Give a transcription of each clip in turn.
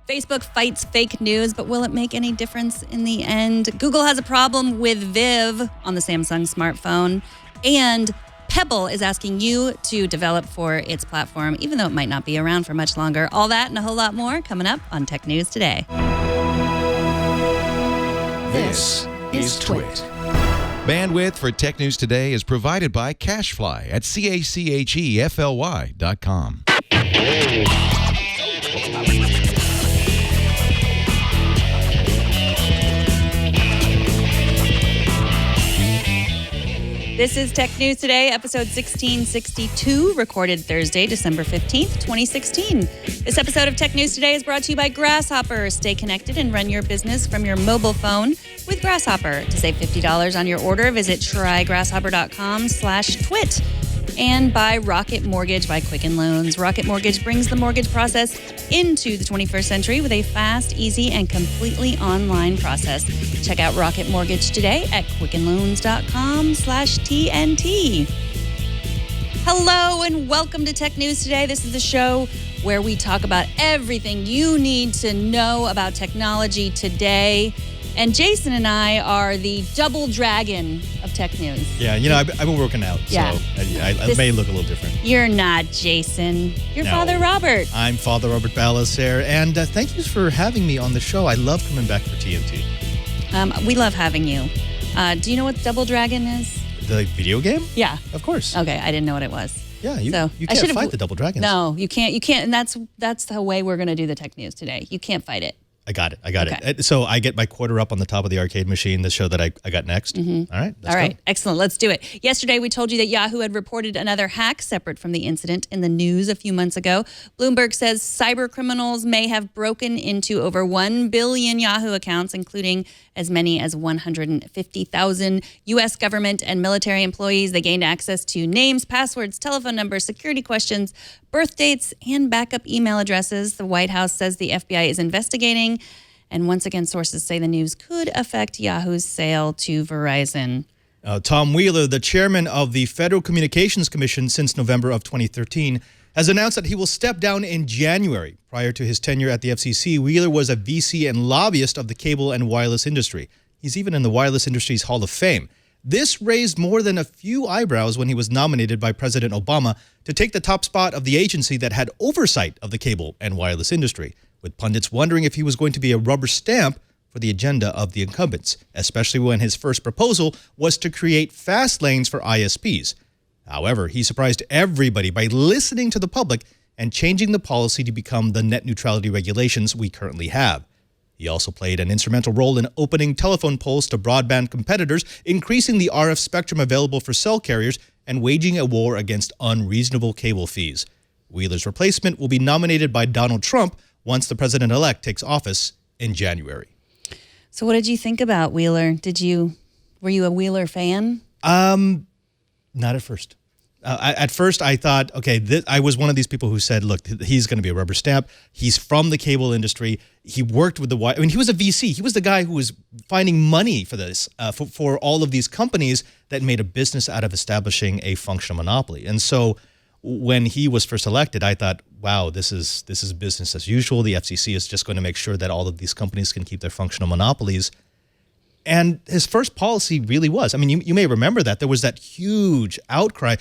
Facebook fights fake news, but will it make any difference in the end? Google has a problem with Viv on the Samsung smartphone, and Pebble is asking you to develop for its platform, even though it might not be around for much longer. All that and a whole lot more coming up on Tech News Today. This is Twit. Bandwidth for Tech News Today is provided by CashFly at CACHEFLY.com. This is Tech News Today, episode 1662, recorded Thursday, December 15th, 2016. This episode of Tech News Today is brought to you by Grasshopper. Stay connected and run your business from your mobile phone with Grasshopper. To save $50 on your order, visit trygrasshopper.com/twit. And by Rocket Mortgage by Quicken Loans. Rocket Mortgage brings the mortgage process into the 21st century with a fast, easy, and completely online process. Check out Rocket Mortgage today at quickenloans.com/TNT. Hello and welcome to Tech News Today. This is the show where we talk about everything you need to know about technology today. And Jason and I are the double dragon of tech news. Yeah, I've been working out, so Yeah. I may look a little different. You're not Jason. You're No. Father Robert. I'm Father Robert Balacer, and thank you for having me on the show. I love coming back for TNT. We love having you. Do you know what double dragon is? The video game? Yeah. Of course. Okay, I didn't know what it was. Yeah, you I can't should've- fight the double dragons. No, you can't. You can't, and that's the way we're going to do the tech news today. You can't fight it. I got it. Okay. So I get my quarter up on the top of the arcade machine, the show that I got next. Mm-hmm. All right. All right, excellent. Let's do it. Yesterday, we told you that Yahoo had reported another hack separate from the incident in the news a few months ago. Bloomberg says cyber criminals may have broken into over 1 billion Yahoo accounts, including as many as 150,000 U.S. government and military employees. They gained access to names, passwords, telephone numbers, security questions, birth dates, and backup email addresses. The White House says the FBI is investigating. And once again, sources say the news could affect Yahoo's sale to Verizon. Tom Wheeler, the chairman of the Federal Communications Commission since November of 2013, has announced that he will step down in January. Prior to his tenure at the FCC, Wheeler was a VC and lobbyist of the cable and wireless industry. He's even in the wireless industry's Hall of Fame. This raised more than a few eyebrows when he was nominated by President Obama to take the top spot of the agency that had oversight of the cable and wireless industry, with pundits wondering if he was going to be a rubber stamp for the agenda of the incumbents, especially when his first proposal was to create fast lanes for ISPs. However, he surprised everybody by listening to the public and changing the policy to become the net neutrality regulations we currently have. He also played an instrumental role in opening telephone poles to broadband competitors, increasing the RF spectrum available for cell carriers, and waging a war against unreasonable cable fees. Wheeler's replacement will be nominated by Donald Trump once the president-elect takes office in January. So what did you think about Wheeler? Were you a Wheeler fan? Not at first. At first, I thought, okay, I was one of these people who said, look, he's going to be a rubber stamp. He's from the cable industry. He worked with he was a VC. He was the guy who was finding money for this, for all of these companies that made a business out of establishing a functional monopoly. And so when he was first elected, I thought, wow, this is business as usual. The FCC is just going to make sure that all of these companies can keep their functional monopolies. And his first policy really was, you may remember that there was that huge outcry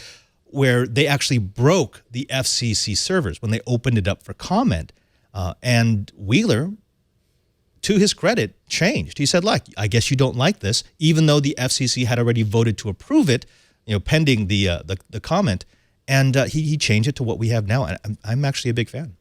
where they actually broke the FCC servers when they opened it up for comment. And Wheeler, to his credit, changed. He said, look, I guess you don't like this, even though the FCC had already voted to approve it, pending the comment. And he changed it to what we have now. And I'm actually a big fan.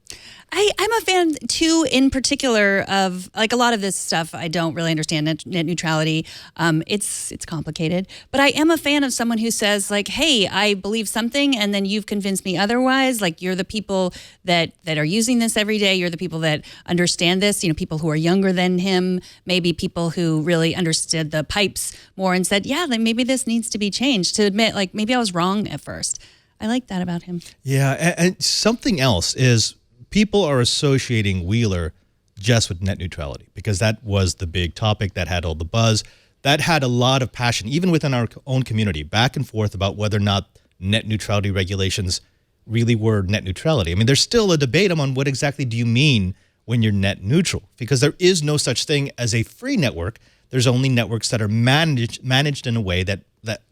I'm a fan, too, in particular of, like, a lot of this stuff I don't really understand, net neutrality. It's complicated. But I am a fan of someone who says, like, hey, I believe something, and then you've convinced me otherwise. Like, you're the people that are using this every day. You're the people that understand this. People who are younger than him, maybe people who really understood the pipes more and said, yeah, like, maybe this needs to be changed, to admit, like, maybe I was wrong at first. I like that about him. Yeah, and something else is people are associating Wheeler just with net neutrality because that was the big topic that had all the buzz. That had a lot of passion, even within our own community, back and forth about whether or not net neutrality regulations really were net neutrality. There's still a debate on what exactly do you mean when you're net neutral, because there is no such thing as a free network. There's only networks that are managed in a way that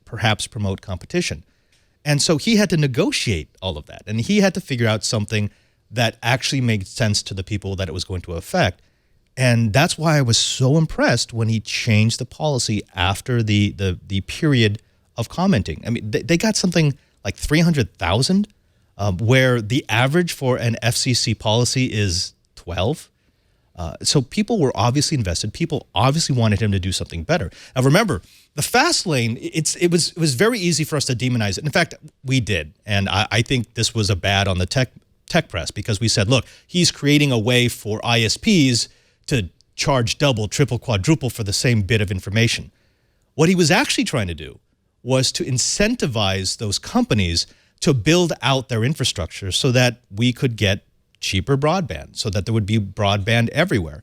perhaps promote competition. And so he had to negotiate all of that. And he had to figure out something that actually made sense to the people that it was going to affect. And that's why I was so impressed when he changed the policy after the period of commenting. I mean, they got something like 300,000, where the average for an FCC policy is 12. So people were obviously invested. People obviously wanted him to do something better. Now, remember, the fast lane, it was very easy for us to demonize it. In fact, we did. And I think this was a bad on the tech press, because we said, look, he's creating a way for ISPs to charge double, triple, quadruple for the same bit of information. What he was actually trying to do was to incentivize those companies to build out their infrastructure so that we could get cheaper broadband, so that there would be broadband everywhere.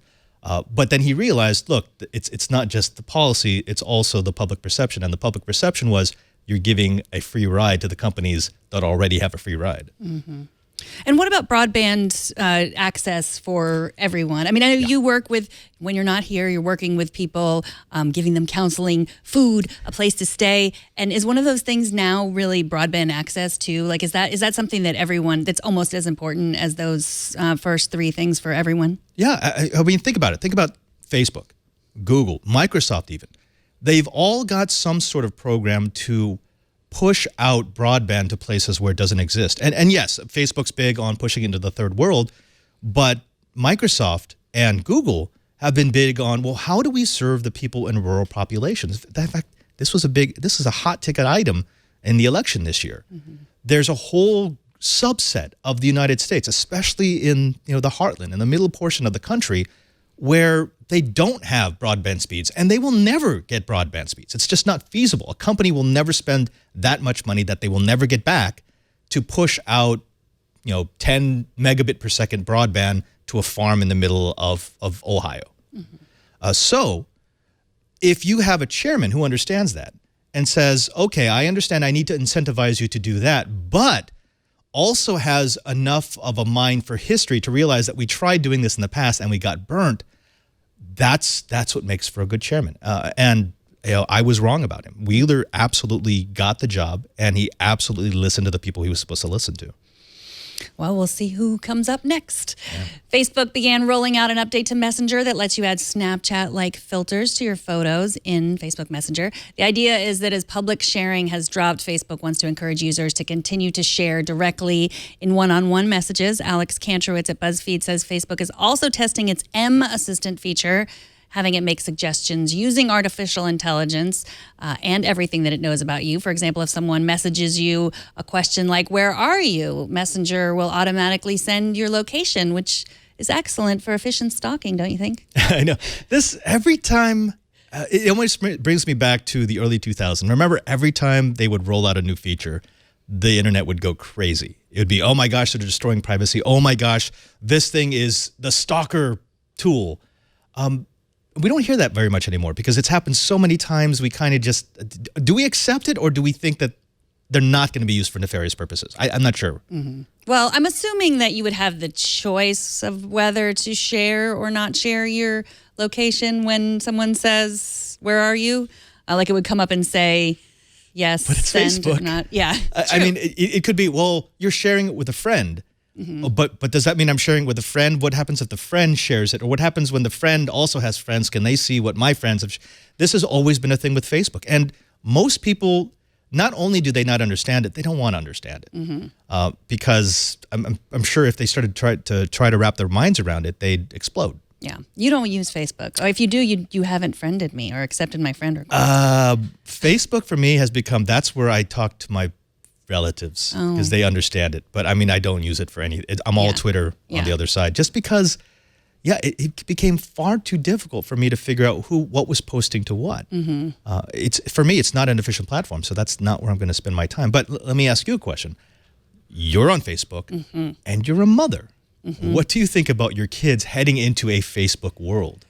But then he realized, look, it's not just the policy, it's also the public perception. And the public perception was you're giving a free ride to the companies that already have a free ride. Mm-hmm. And what about broadband access for everyone? I mean, I know you work with, when you're not here, you're working with people, giving them counseling, food, a place to stay. And is one of those things now really broadband access too? Like, is that something that everyone, that's almost as important as those first three things for everyone? Yeah, I mean, think about it. Think about Facebook, Google, Microsoft even. They've all got some sort of program to push out broadband to places where it doesn't exist. And yes, Facebook's big on pushing into the third world, but Microsoft and Google have been big on, well, how do we serve the people in rural populations? In fact, this is a hot ticket item in the election this year. Mm-hmm. There's a whole subset of the United States, especially in the heartland, in the middle portion of the country, where they don't have broadband speeds, and they will never get broadband speeds. It's just not feasible. A company will never spend that much money that they will never get back to push out 10 megabit per second broadband to a farm in the middle of Ohio. Mm-hmm. So if you have a chairman who understands that and says, okay, I understand I need to incentivize you to do that, but also has enough of a mind for history to realize that we tried doing this in the past and we got burnt, that's what makes for a good chairman. And I was wrong about him. Wheeler absolutely got the job, and he absolutely listened to the people he was supposed to listen to. Well, we'll see who comes up next. Yeah. Facebook began rolling out an update to Messenger that lets you add Snapchat-like filters to your photos in Facebook Messenger. The idea is that as public sharing has dropped, Facebook wants to encourage users to continue to share directly in one-on-one messages. Alex Kantrowitz at BuzzFeed says Facebook is also testing its M Assistant feature, having it make suggestions using artificial intelligence and everything that it knows about you. For example, if someone messages you a question like, "Where are you?" Messenger will automatically send your location, which is excellent for efficient stalking, don't you think? I know. This, every time, it almost brings me back to the early 2000s. Remember, every time they would roll out a new feature, the internet would go crazy. It would be, oh my gosh, they're destroying privacy. Oh my gosh, this thing is the stalker tool. We don't hear that very much anymore because it's happened so many times. We kind of just, do we accept it, or do we think that they're not going to be used for nefarious purposes? I'm not sure. Mm-hmm. Well, I'm assuming that you would have the choice of whether to share or not share your location when someone says, "Where are you?" Like it would come up and say, yes, but it's send, Facebook. Or not. Yeah. I mean, it could be, well, you're sharing it with a friend. Mm-hmm. But does that mean I'm sharing with a friend? What happens if the friend shares it? Or what happens when the friend also has friends? Can they see what my friends have? This has always been a thing with Facebook. And most people, not only do they not understand it, they don't want to understand it. Mm-hmm. Because I'm sure if they started to try to wrap their minds around it, they'd explode. Yeah. You don't use Facebook. Or if you do, you haven't friended me or accepted my friend request. Facebook for me has become, that's where I talk to my relatives because they understand it. But I mean, I don't use it for any, I'm all Twitter on the other side, just because, it became far too difficult for me to figure out what was posting to what. Mm-hmm. For me, it's not an efficient platform, so that's not where I'm going to spend my time. But let me ask you a question. You're on Facebook mm-hmm. and you're a mother. Mm-hmm. What do you think about your kids heading into a Facebook world?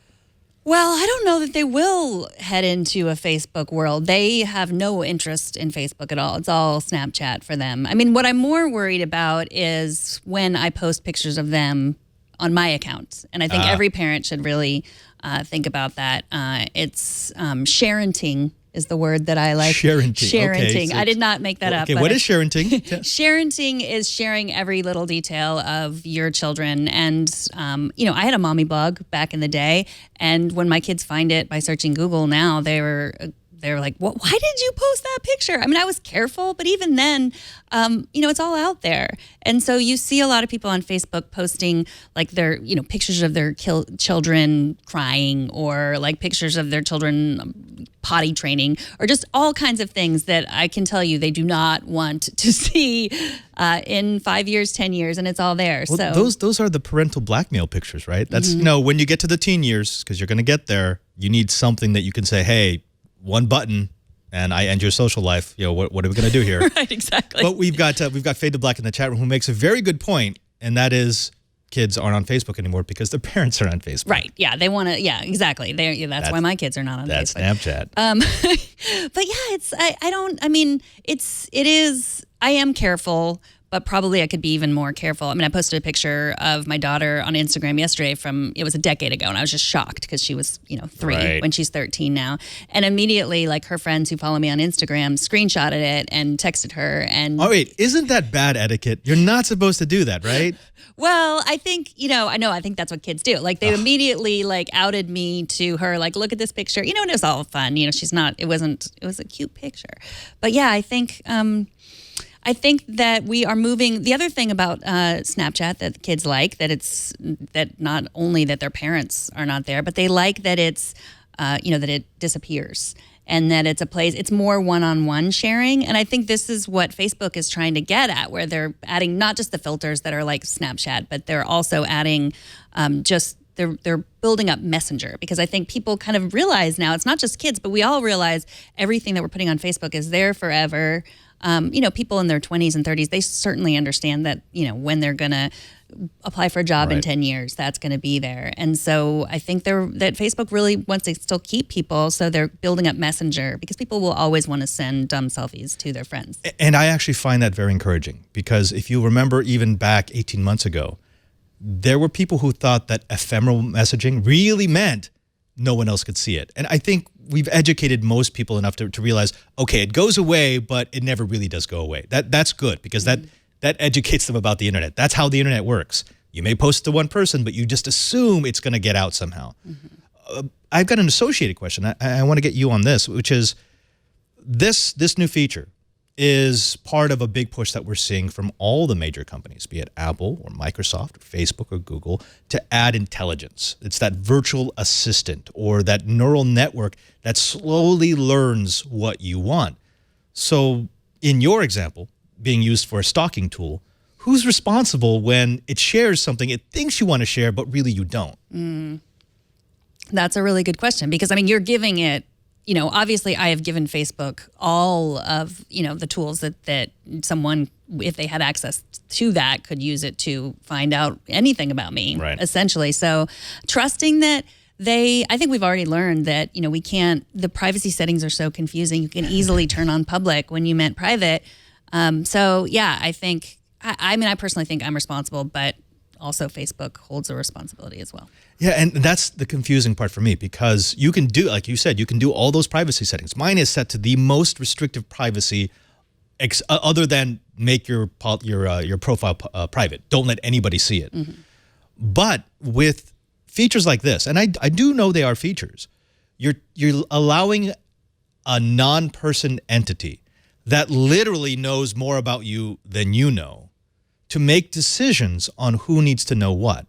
Well, I don't know that they will head into a Facebook world. They have no interest in Facebook at all. It's all Snapchat for them. I mean, what I'm more worried about is when I post pictures of them on my account. And I think every parent should really think about that. It's sharenting is the word that I like. Sharenting. Sharenting. Okay, so I did not make that up. Okay, what is sharenting? Sharenting is sharing every little detail of your children. And, I had a mommy blog back in the day. And when my kids find it by searching Google now, they're like, why did you post that picture? I mean, I was careful, but even then, it's all out there. And so you see a lot of people on Facebook posting like their, pictures of their children crying, or like pictures of their children potty training, or just all kinds of things that I can tell you they do not want to see in 5 years, 10 years, and it's all there. Well, so those are the parental blackmail pictures, right? That's, when you get to the teen years, because you're going to get there, you need something that you can say, hey, one button and I end your social life. What are we going to do here? Right, exactly. But we've got Fade to Black in the chat room, who makes a very good point, and that is kids aren't on Facebook anymore because their parents are on Facebook. Right. Yeah, they want to. Yeah, exactly. That's why my kids are not on that's Facebook. That's But Snapchat. I am careful, but probably I could be even more careful. I mean, I posted a picture of my daughter on Instagram yesterday it was a decade ago, and I was just shocked because she was, 3 Right. when she's 13 now. And immediately, like, her friends who follow me on Instagram screenshotted it and texted her. And Oh, wait, isn't that bad etiquette? You're not supposed to do that, right? well, I think, I think that's what kids do. Like, they immediately, like, outed me to her, like, look at this picture. And it was all fun. It was a cute picture. But yeah, I think that we are moving. The other thing about Snapchat that kids like, that not only that their parents are not there, but they like that it's, that it disappears, and that it's a place, it's more one-on-one sharing. And I think this is what Facebook is trying to get at, where they're adding not just the filters that are like Snapchat, but they're also adding they're building up Messenger, because I think people kind of realize now, it's not just kids, but we all realize everything that we're putting on Facebook is there forever. People in their 20s and 30s, they certainly understand that, when they're going to apply for a job in 10 years, that's going to be there. And so I think that Facebook really wants to still keep people, so they're building up Messenger, because people will always want to send dumb selfies to their friends. And I actually find that very encouraging, because if you remember, even back 18 months ago, there were people who thought that ephemeral messaging really meant no one else could see it. And I think we've educated most people enough to realize, okay, it goes away, but it never really does go away. That's good, because that educates them about the internet. That's how the internet works. You may post to one person, but you just assume it's going to get out somehow. I've got an associated question. I want to get you on this, which is this new feature is part of a big push that we're seeing from all the major companies, be it Apple or Microsoft or Facebook or Google, to add intelligence. It's that virtual assistant, or that neural network that slowly learns what you want. So in your example, being used for a stalking tool, who's responsible when it shares something it thinks you want to share, but really you don't? That's a really good question, because, you're giving it, obviously I have given Facebook all of, the tools that someone, if they had access to that, could use it to find out anything about me, essentially. So trusting that I think we've already learned that, we can't, the privacy settings are so confusing. You can easily turn on public when you meant private. So yeah, I think, I personally think I'm responsible, but also Facebook holds a responsibility as well. Yeah, and that's the confusing part for me, because you can do, like you said, you can do all those privacy settings. Mine is set to the most restrictive privacy, other than make your profile private. Don't let anybody see it. But with features like this, and I do know they are features, you're allowing a non-person entity that literally knows more about you than you know to make decisions on who needs to know what.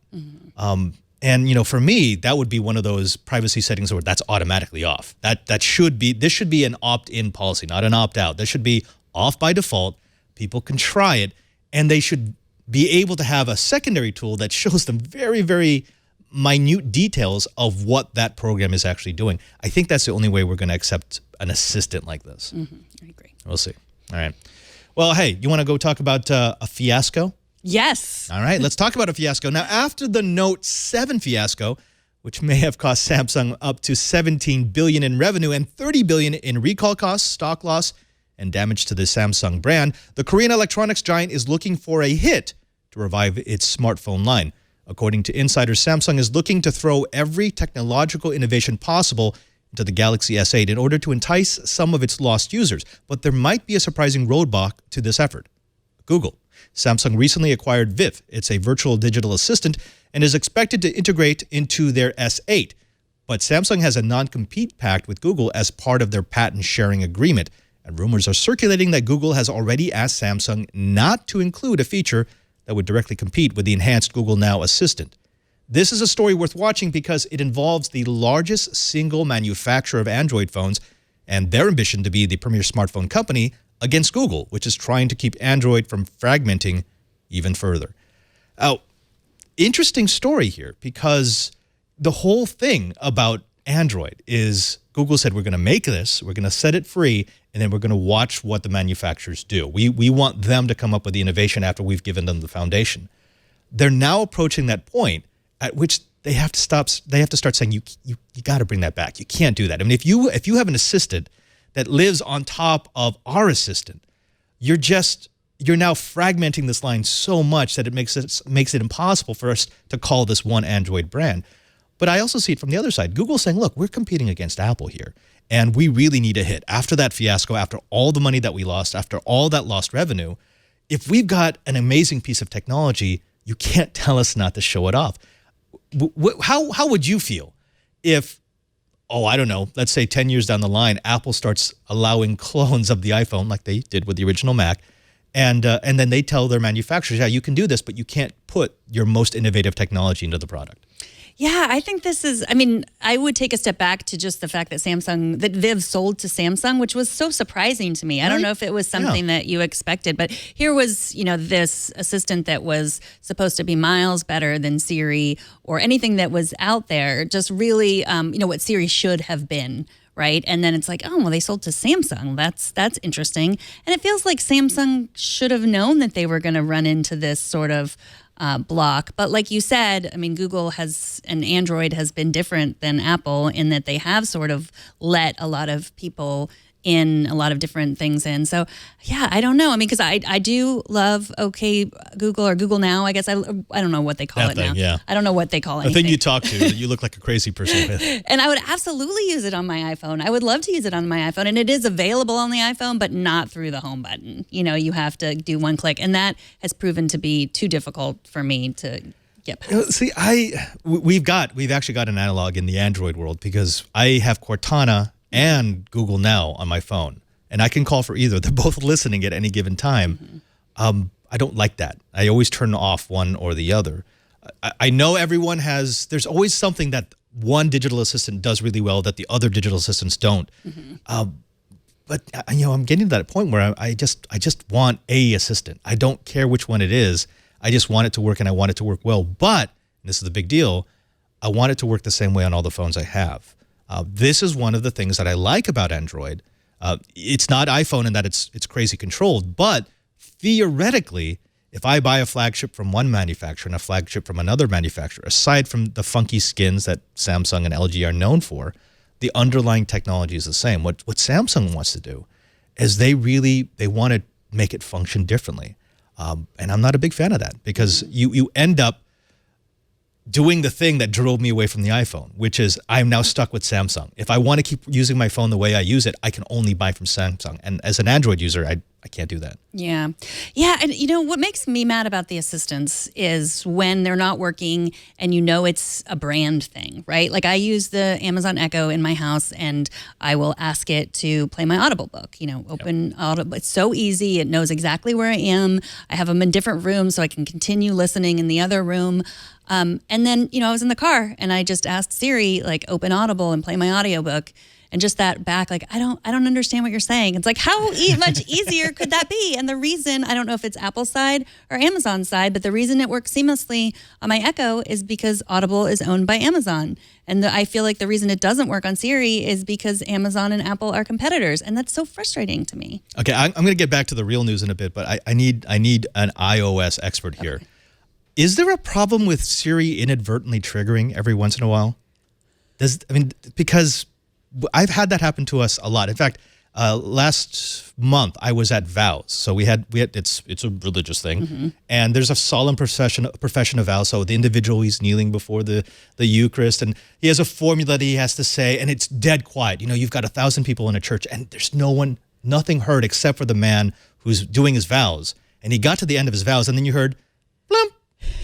And for me, that would be one of those privacy settings where that's automatically off. This should be an opt-in policy, not an opt-out. This should be off by default. People can try it, and they should be able to have a secondary tool that shows them very, very minute details of what that program is actually doing. I think that's the only way we're going to accept an assistant like this. I agree. We'll see. All right. Well, hey, you want to go talk about a fiasco? Yes. All right, let's talk about a fiasco. Now, after the Note 7 fiasco, which may have cost Samsung up to $17 billion in revenue and $30 billion in recall costs, stock loss, and damage to the Samsung brand, the Korean electronics giant is looking for a hit to revive its smartphone line. According to insiders, Samsung is looking to throw every technological innovation possible into the Galaxy S8 in order to entice some of its lost users. But there might be a surprising roadblock to this effort. Google. Samsung recently acquired Viv. It's a virtual digital assistant and is expected to integrate into their S8. But Samsung has a non-compete pact with Google as part of their patent sharing agreement. And rumors are circulating that Google has already asked Samsung not to include a feature that would directly compete with the enhanced Google Now Assistant. This is a story worth watching because it involves the largest single manufacturer of Android phones and their ambition to be the premier smartphone company against Google, which is trying to keep Android from fragmenting even further. Interesting story here because the whole thing about Android is Google said, we're going to make this, we're going to set it free, and then we're going to watch what the manufacturers do. We want them to come up with the innovation after we've given them the foundation. They're now approaching that point at which they have to stop. They have to start saying, you got to bring that back. You can't do that. I mean, if you have an assistant that lives on top of our assistant, you're now fragmenting this line so much that it makes it impossible for us to call this one Android brand. But I also see it from the other side. Google's saying, look, we're competing against Apple here, and we really need a hit. After that fiasco, after all the money that we lost, after all that lost revenue, if we've got an amazing piece of technology, you can't tell us not to show it off. How would you feel if, I don't know, let's say 10 years down the line, Apple starts allowing clones of the iPhone like they did with the original Mac, and then they tell their manufacturers, yeah, you can do this, but you can't put your most innovative technology into the product. Yeah, I think this is, I mean, I would take a step back to just the fact that Viv sold to Samsung, which was so surprising to me. I don't know if it was something that you expected, but here was, this assistant that was supposed to be miles better than Siri or anything that was out there, just really, what Siri should have been. Right. And then it's like, they sold to Samsung. That's interesting. And it feels like Samsung should have known that they were going to run into this sort of block. But like you said, I mean, Google and Android has been different than Apple in that they have sort of let a lot of people in, a lot of different things in. So, yeah, I don't know. I mean, because I do love Google or Google Now. I guess I don't know what they call it now. Yeah. I don't know what they call it. The thing you talk to that you look like a crazy person with. And I would absolutely use it on my iPhone. I would love to use it on my iPhone. And it is available on the iPhone, but not through the home button. You have to do one click. And that has proven to be too difficult for me to get past. See, we've actually got an analog in the Android world because I have Cortana and Google Now on my phone, and I can call for either. They're both listening at any given time. I don't like that. I always turn off one or the other. I know everyone there's always something that one digital assistant does really well that the other digital assistants don't. But I'm getting to that point where I just want a assistant. I don't care which one it is. I just want it to work, and I want it to work well. But, and this is the big deal, I want it to work the same way on all the phones I have. This is one of the things that I like about Android. It's not iPhone in that it's crazy controlled, but theoretically, if I buy a flagship from one manufacturer and a flagship from another manufacturer, aside from the funky skins that Samsung and LG are known for, the underlying technology is the same. What Samsung wants to do is they want to make it function differently. And I'm not a big fan of that because you end up doing the thing that drove me away from the iPhone, which is I'm now stuck with Samsung. If I want to keep using my phone the way I use it, I can only buy from Samsung. And as an Android user, I can't do that. Yeah. Yeah. And what makes me mad about the assistants is when they're not working and it's a brand thing, right? Like I use the Amazon Echo in my house and I will ask it to play my Audible book, open Audible. It's so easy. It knows exactly where I am. I have them in different rooms so I can continue listening in the other room. And then, I was in the car and I just asked Siri, like, open Audible and play my audiobook. And just that back, like, I don't understand what you're saying. It's like, how much easier could that be? And the reason, I don't know if it's Apple's side or Amazon's side, but the reason it works seamlessly on my Echo is because Audible is owned by Amazon. And I feel like the reason it doesn't work on Siri is because Amazon and Apple are competitors. And that's so frustrating to me. Okay, I'm going to get back to the real news in a bit, but I need an iOS expert here. Okay. Is there a problem with Siri inadvertently triggering every once in a while? Because I've had that happen to us a lot. In fact, last month I was at vows. So we had it's a religious thing, and there's a solemn profession of vows. So the individual, he's kneeling before the Eucharist, and he has a formula that he has to say, and it's dead quiet. You know, you've got 1,000 people in a church, and there's nothing heard except for the man who's doing his vows. And he got to the end of his vows, and then you heard, blump.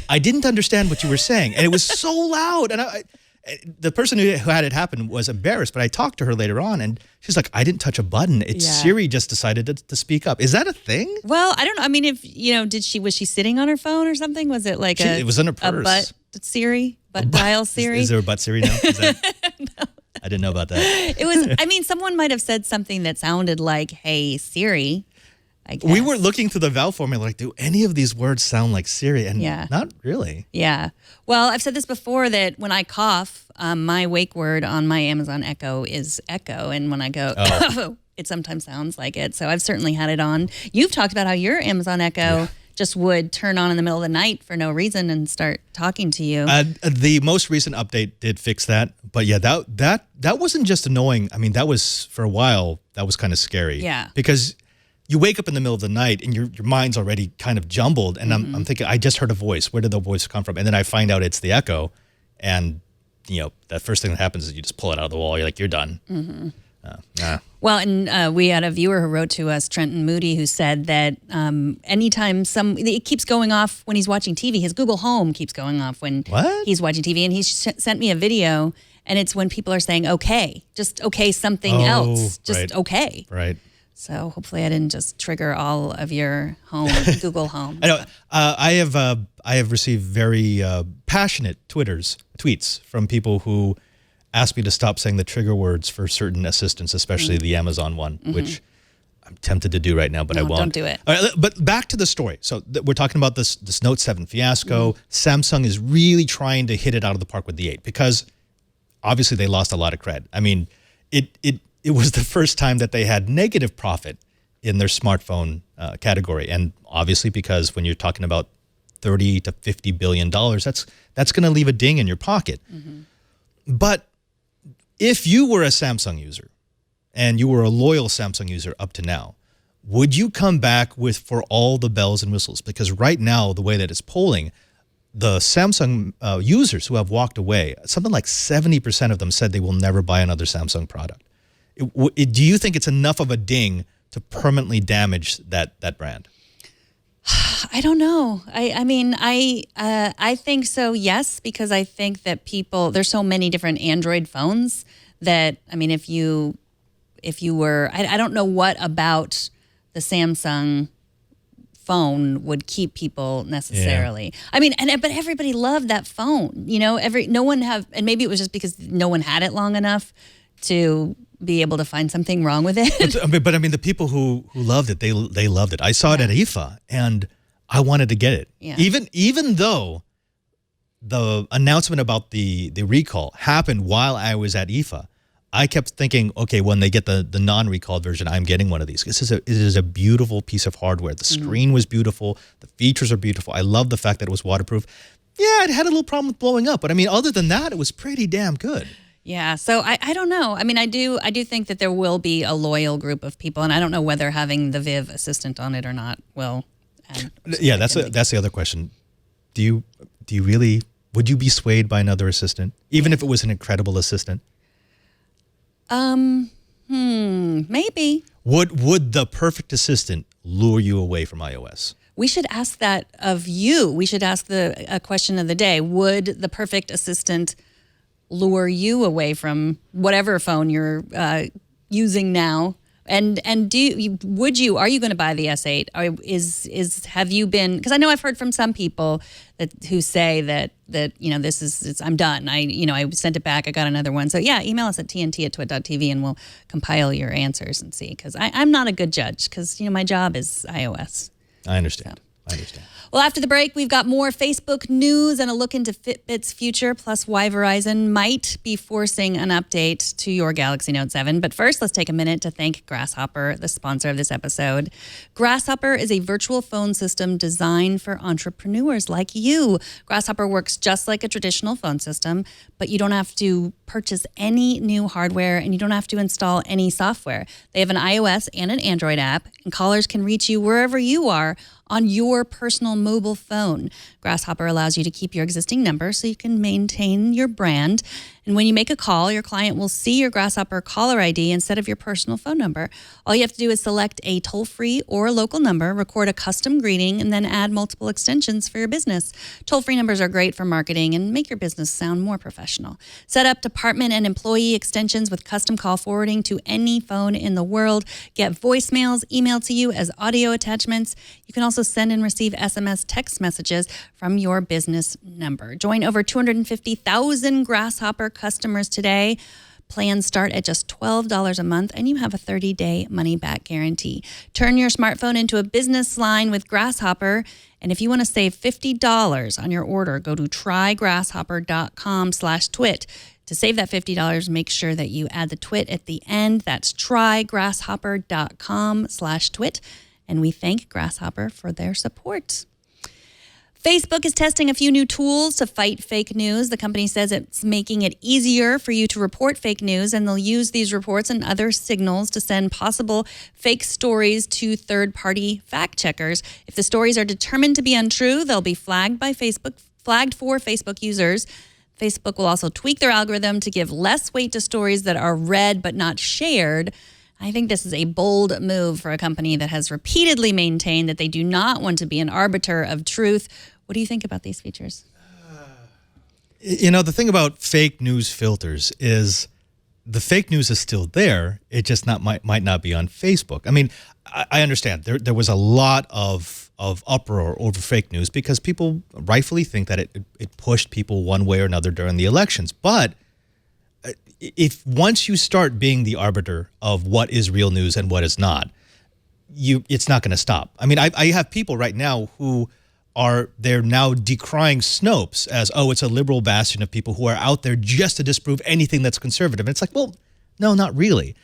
I didn't understand what you were saying, and it was so loud, and the person who had it happen was embarrassed, but I talked to her later on, and she's like, I didn't touch a button. Siri just decided to speak up. Is that a thing? Well, I don't know. I mean, was she sitting on her phone or something? Was it like it was in her purse. A butt Siri? Butt dial Siri? Is there a butt Siri now? Is that, No. I didn't know about that. It was, I mean, someone might have said something that sounded like, hey, Siri, I guess. We were looking through the vowel formula, like, do any of these words sound like Siri? And not really. Yeah. Well, I've said this before that when I cough, my wake word on my Amazon Echo is echo. And when I go, it sometimes sounds like it. So I've certainly had it on. You've talked about how your Amazon Echo just would turn on in the middle of the night for no reason and start talking to you. The most recent update did fix that. But yeah, that wasn't just annoying. I mean, that was, for a while, that was kind of scary. Yeah. Because you wake up in the middle of the night and your mind's already kind of jumbled. And I'm thinking, I just heard a voice. Where did the voice come from? And then I find out it's the Echo. And, you know, that first thing that happens is you just pull it out of the wall. You're like, you're done. Well, and we had a viewer who wrote to us, Trenton Moody, who said that anytime it keeps going off when he's watching TV. His Google Home keeps going off when he's watching TV. And he sent me a video, and it's when people are saying, okay, just okay something else. Just okay. Right. So hopefully I didn't just trigger all of your home, Google Home. I know. I have received very passionate tweets from people who asked me to stop saying the trigger words for certain assistants, especially the Amazon one, which I'm tempted to do right now, but I won't. Don't do it. All right, but back to the story. So we're talking about this Note 7 fiasco. Samsung is really trying to hit it out of the park with the 8 because obviously they lost a lot of cred. I mean, it was the first time that they had negative profit in their smartphone category. And obviously because when you're talking about $30 to $50 billion, that's going to leave a ding in your pocket. But if you were a Samsung user and you were a loyal Samsung user up to now, would you come back for all the bells and whistles? Because right now, the way that it's polling, the Samsung users who have walked away, something like 70% of them said they will never buy another Samsung product. Do you think it's enough of a ding to permanently damage that brand? I don't know. I mean, I think so, yes, because I think that there's so many different Android phones that, I mean, if you were, I don't know what about the Samsung phone would keep people necessarily. Yeah. I mean, but everybody loved that phone, you know, and maybe it was just because no one had it long enough to be able to find something wrong with it. But I mean, the people who loved it, they loved it. I saw it at IFA, and I wanted to get it. Yeah. Even though the announcement about the recall happened while I was at IFA, I kept thinking, okay, when they get the non-recalled version, I'm getting one of these. It is a beautiful piece of hardware. The screen was beautiful. The features are beautiful. I love the fact that it was waterproof. Yeah, it had a little problem with blowing up, but I mean, other than that, it was pretty damn good. Yeah, so I don't know. I mean, I do think that there will be a loyal group of people, and I don't know whether having the Viv assistant on it or not will. Yeah, that's the other question. Do you really, would you be swayed by another assistant, even if it was an incredible assistant? Maybe. Would the perfect assistant lure you away from iOS? We should ask that of you. We should ask a question of the day. Would the perfect assistant lure you away from whatever phone you're using now? And are you going to buy the S8? Have you been, because I know I've heard from some people who say that you know, I'm done. I sent it back. I got another one. So yeah, email us at tnt@twit.tv and we'll compile your answers and see, because I'm not a good judge, because you know, my job is iOS. I understand. So. Well, after the break, we've got more Facebook news and a look into Fitbit's future, plus why Verizon might be forcing an update to your Galaxy Note 7. But first, let's take a minute to thank Grasshopper, the sponsor of this episode. Grasshopper is a virtual phone system designed for entrepreneurs like you. Grasshopper works just like a traditional phone system, but you don't have to purchase any new hardware, and you don't have to install any software. They have an iOS and an Android app, and callers can reach you wherever you are on your personal mobile phone. Grasshopper allows you to keep your existing number so you can maintain your brand. And when you make a call, your client will see your Grasshopper caller ID instead of your personal phone number. All you have to do is select a toll-free or local number, record a custom greeting, and then add multiple extensions for your business. Toll-free numbers are great for marketing and make your business sound more professional. Set up department and employee extensions with custom call forwarding to any phone in the world. Get voicemails emailed to you as audio attachments. You can also send and receive SMS text messages from your business number. Join over 250,000 Grasshopper customers today. Plans start at just $12 a month, and you have a 30-day money-back guarantee. Turn your smartphone into a business line with Grasshopper, and if you want to save $50 on your order, go to trygrasshopper.com/twit. To save that $50, make sure that you add the twit at the end. That's trygrasshopper.com/twit. And we thank Grasshopper for their support. Facebook is testing a few new tools to fight fake news. The company says it's making it easier for you to report fake news, and they'll use these reports and other signals to send possible fake stories to third-party fact checkers. If the stories are determined to be untrue, they'll be flagged for Facebook users. Facebook will also tweak their algorithm to give less weight to stories that are read but not shared. I think this is a bold move for a company that has repeatedly maintained that they do not want to be an arbiter of truth. What do you think about these features? The thing about fake news filters is the fake news is still there. It just might not be on Facebook. I mean, I understand there was a lot of uproar over fake news because people rightfully think that it pushed people one way or another during the elections. But if once you start being the arbiter of what is real news and what is not, it's not going to stop. I mean, I have people right now who they're now decrying Snopes as, oh, it's a liberal bastion of people who are out there just to disprove anything that's conservative. And it's like, well, no, not really.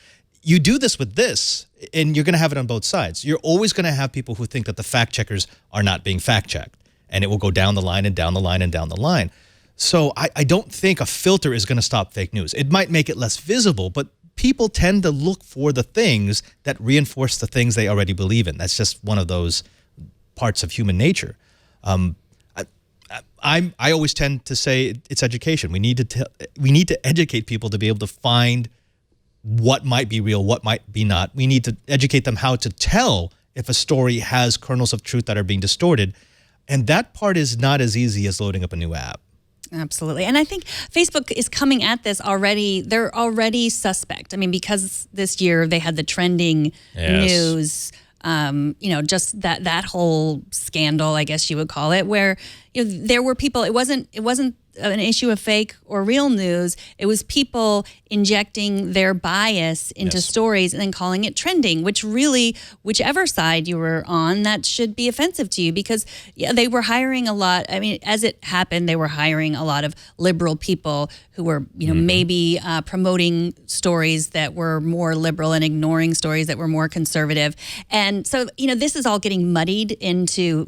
You do this with this, and you're going to have it on both sides. You're always going to have people who think that the fact checkers are not being fact checked, and it will go down the line and down the line and down the line. So I don't think a filter is going to stop fake news. It might make it less visible, but people tend to look for the things that reinforce the things they already believe in. That's just one of those parts of human nature. I always tend to say it's education. We need to educate people to be able to find what might be real, what might be not. We need to educate them how to tell if a story has kernels of truth that are being distorted. And that part is not as easy as loading up a new app. Absolutely. And I think Facebook is coming at this already. They're already suspect. I mean, because this year they had the trending news, just that whole scandal, I guess you would call it, where there were people, it wasn't an issue of fake or real news. It was people injecting their bias into stories and then calling it trending, which really, whichever side you were on, that should be offensive to you because they were hiring a lot. I mean, as it happened, they were hiring a lot of liberal people who were, maybe promoting stories that were more liberal and ignoring stories that were more conservative. And so, this is all getting muddied into,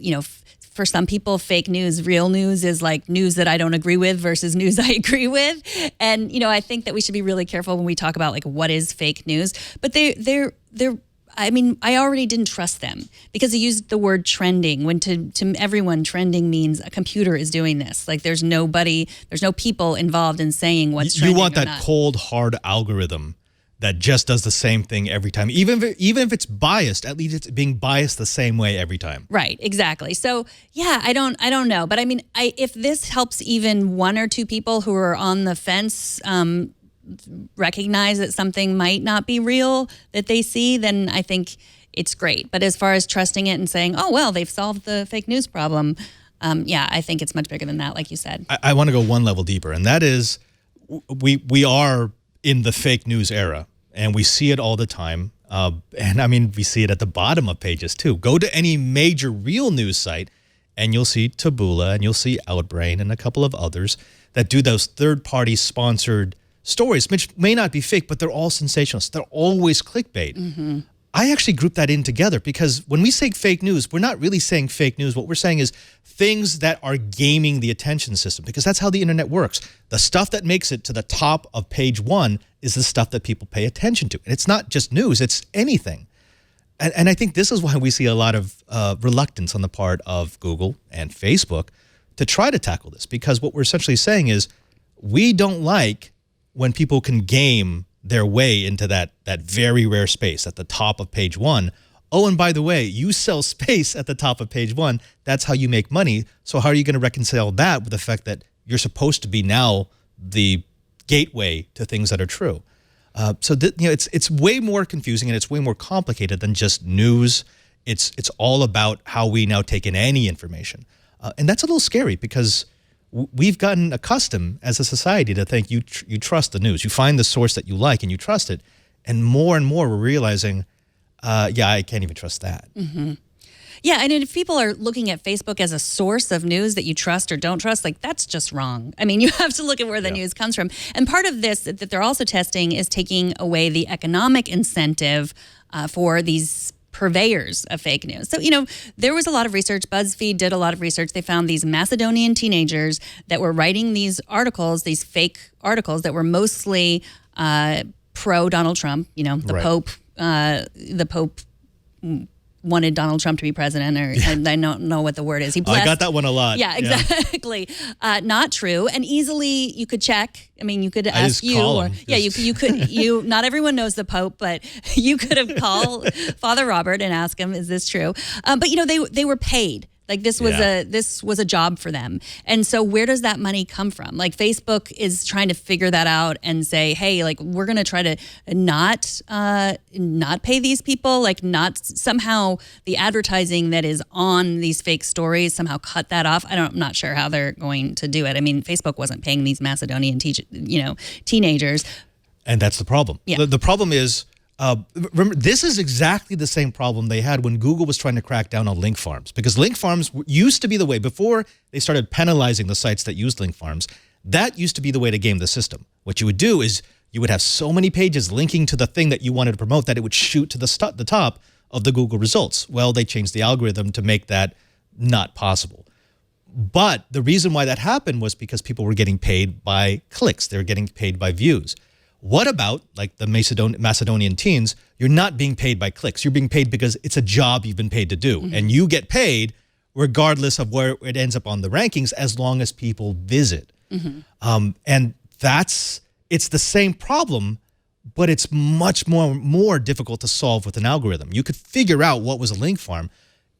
for some people, fake news, real news is like news that I don't agree with versus news I agree with. And, I think that we should be really careful when we talk about like what is fake news. But I already didn't trust them because they used the word trending when to everyone trending means a computer is doing this. Like there's no people involved in saying what's trending. You want that cold, hard algorithm that just does the same thing every time. Even if it's biased, at least it's being biased the same way every time. Right, exactly. So I don't know. But I mean, if this helps even one or two people who are on the fence recognize that something might not be real that they see, then I think it's great. But as far as trusting it and saying, oh, well, they've solved the fake news problem, I think it's much bigger than that, like you said. I want to go one level deeper, and that is we are in the fake news era. And we see it all the time. We see it at the bottom of pages too. Go to any major real news site and you'll see Taboola and you'll see Outbrain and a couple of others that do those third-party sponsored stories, which may not be fake, but they're all sensationalist. They're always clickbait. I actually group that in together because when we say fake news, we're not really saying fake news. What we're saying is things that are gaming the attention system, because that's how the internet works. The stuff that makes it to the top of page one is the stuff that people pay attention to. And it's not just news, it's anything. And I think this is why we see a lot of reluctance on the part of Google and Facebook to try to tackle this, because what we're essentially saying is we don't like when people can game their way into that very rare space at the top of page one. Oh, and by the way, you sell space at the top of page one. That's how you make money. So how are you going to reconcile that with the fact that you're supposed to be now the gateway to things that are true? So it's way more confusing and it's way more complicated than just news. It's all about how we now take in any information. And that's a little scary because we've gotten accustomed as a society to think you trust the news. You find the source that you like and you trust it. And more we're realizing, yeah, I can't even trust that. Mm-hmm. Yeah, and if people are looking at Facebook as a source of news that you trust or don't trust, like that's just wrong. I mean, you have to look at where the news comes from. And part of this that they're also testing is taking away the economic incentive for these purveyors of fake news. So, there was a lot of research. BuzzFeed did a lot of research. They found these Macedonian teenagers that were writing these articles, these fake articles that were mostly pro Donald Trump. The Pope wanted Donald Trump to be president, or I don't know what the word is. He blessed. I got that one a lot. Yeah, exactly. Yeah. Not true. And easily you could check. I mean, you could ask you. Or, yeah, you could. Not everyone knows the Pope, but you could have called Father Robert and asked him, "Is this true?" But they were paid. Like this was a job for them. And so where does that money come from? Like Facebook is trying to figure that out and say, hey, like we're going to try to not pay these people, like not somehow the advertising that is on these fake stories, somehow cut that off. I'm not sure how they're going to do it. I mean, Facebook wasn't paying these Macedonian teenagers. And that's the problem. Yeah. The problem is, remember, this is exactly the same problem they had when Google was trying to crack down on link farms, because link farms used to be the way before they started penalizing the sites that used link farms. That used to be the way to game the system. What you would do is you would have so many pages linking to the thing that you wanted to promote that it would shoot to the top of the Google results. Well, they changed the algorithm to make that not possible. But the reason why that happened was because people were getting paid by clicks. They were getting paid by views. What about, like the Macedonian teens, you're not being paid by clicks. You're being paid because it's a job you've been paid to do. Mm-hmm. And you get paid regardless of where it ends up on the rankings as long as people visit. Mm-hmm. And it's the same problem, but it's much more difficult to solve with an algorithm. You could figure out what was a link farm.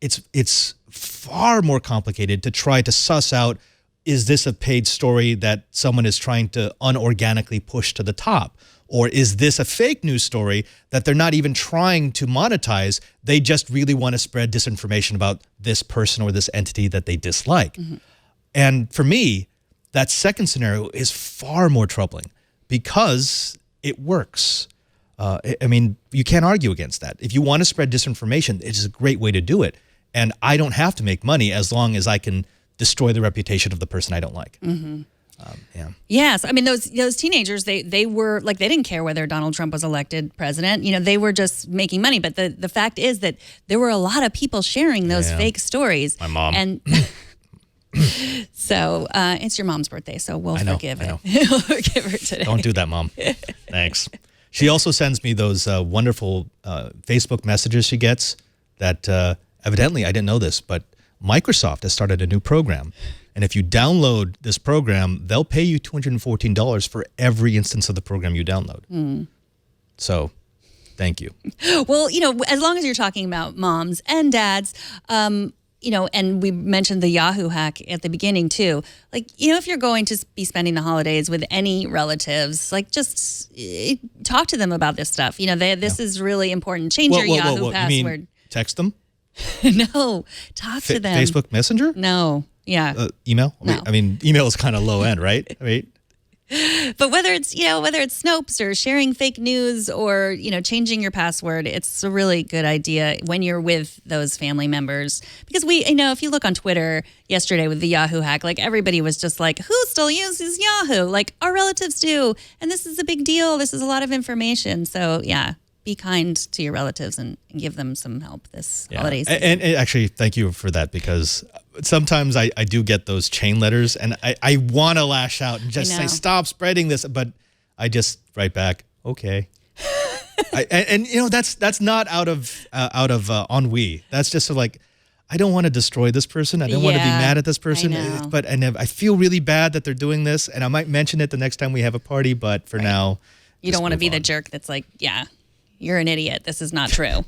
It's far more complicated to try to suss out, is this a paid story that someone is trying to unorganically push to the top? Or is this a fake news story that they're not even trying to monetize? They just really want to spread disinformation about this person or this entity that they dislike. Mm-hmm. And for me, that second scenario is far more troubling because it works. I mean, you can't argue against that. If you want to spread disinformation, it's a great way to do it. And I don't have to make money as long as I can destroy the reputation of the person I don't like. Mm-hmm. Yes, I mean those teenagers, they were like, they didn't care whether Donald Trump was elected president. They were just making money. But the fact is that there were a lot of people sharing those fake stories. My mom. And so it's your mom's birthday, so we'll forgive it. We'll forgive her today. Don't do that, Mom. Thanks. She also sends me those wonderful Facebook messages she gets that evidently, I didn't know this, but Microsoft has started a new program. And if you download this program, they'll pay you $214 for every instance of the program you download. Mm. So thank you. Well, as long as you're talking about moms and dads, and we mentioned the Yahoo hack at the beginning too. Like, if you're going to be spending the holidays with any relatives, like just talk to them about this stuff. This is really important. Change your Yahoo password. You mean text them? No, talk to them. Facebook Messenger? No. Yeah. Email? No. I mean, email is kind of low end, right? I mean, but whether it's Snopes or sharing fake news or, changing your password, it's a really good idea when you're with those family members. Because if you look on Twitter yesterday with the Yahoo hack, like everybody was just like, who still uses Yahoo? Like our relatives do. And this is a big deal. This is a lot of information. So yeah, be kind to your relatives and give them some help this holiday season. And actually, thank you for that, because sometimes I do get those chain letters and I want to lash out and just say, stop spreading this. But I just write back, okay. And you know, that's not out of ennui. That's just like, I don't want to destroy this person. I don't want to be mad at this person. And I feel really bad that they're doing this. And I might mention it the next time we have a party. But for now, you don't want to be the jerk that's like, yeah, you're an idiot. This is not true.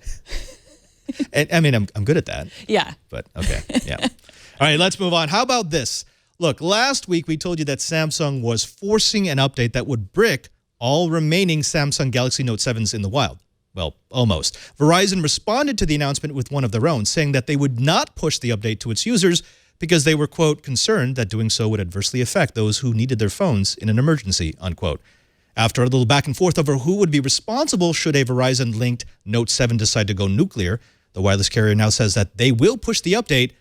And I mean, I'm good at that. Yeah. But okay. Yeah. All right, let's move on. How about this? Look, last week we told you that Samsung was forcing an update that would brick all remaining Samsung Galaxy Note 7s in the wild. Well, almost. Verizon responded to the announcement with one of their own, saying that they would not push the update to its users because they were, quote, concerned that doing so would adversely affect those who needed their phones in an emergency, unquote. After a little back and forth over who would be responsible should a Verizon-linked Note 7 decide to go nuclear, the wireless carrier now says that they will push the update,